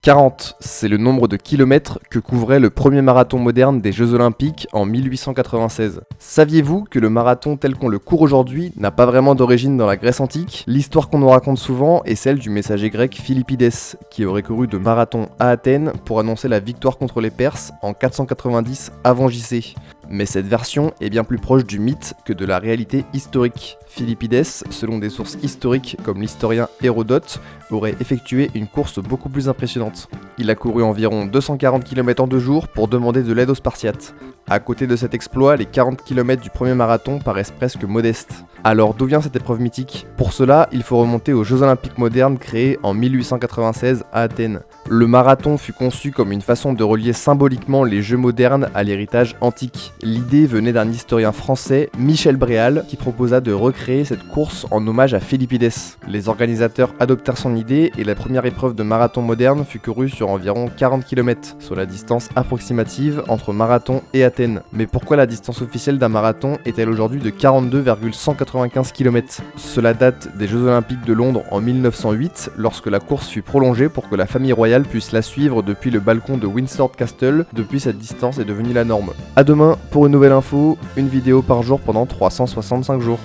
40, c'est le nombre de kilomètres que couvrait le premier marathon moderne des Jeux Olympiques en 1896. Saviez-vous que le marathon tel qu'on le court aujourd'hui n'a pas vraiment d'origine dans la Grèce antique? L'histoire qu'on nous raconte souvent est celle du messager grec Philippides, qui aurait couru de Marathon à Athènes pour annoncer la victoire contre les Perses en 490 avant JC. Mais cette version est bien plus proche du mythe que de la réalité historique. Philippides, selon des sources historiques comme l'historien Hérodote, aurait effectué une course beaucoup plus impressionnante. Il a couru environ 240 km en 2 jours pour demander de l'aide aux Spartiates. À côté de cet exploit, les 40 km du premier marathon paraissent presque modestes. Alors d'où vient cette épreuve mythique? Pour cela, il faut remonter aux Jeux Olympiques modernes créés en 1896 à Athènes. Le marathon fut conçu comme une façon de relier symboliquement les Jeux modernes à l'héritage antique. L'idée venait d'un historien français, Michel Bréal, qui proposa de recréer cette course en hommage à Philippides. Les organisateurs adoptèrent son idée et la première épreuve de marathon moderne fut courue sur environ 40 km, soit la distance approximative entre Marathon et Athènes. Mais pourquoi la distance officielle d'un marathon est-elle aujourd'hui de 42,195 km? Cela date des Jeux Olympiques de Londres en 1908, lorsque la course fut prolongée pour que la famille royale puisse la suivre depuis le balcon de Windsor Castle. Depuis, cette distance est devenue la norme. A demain pour une nouvelle info, une vidéo par jour pendant 365 jours.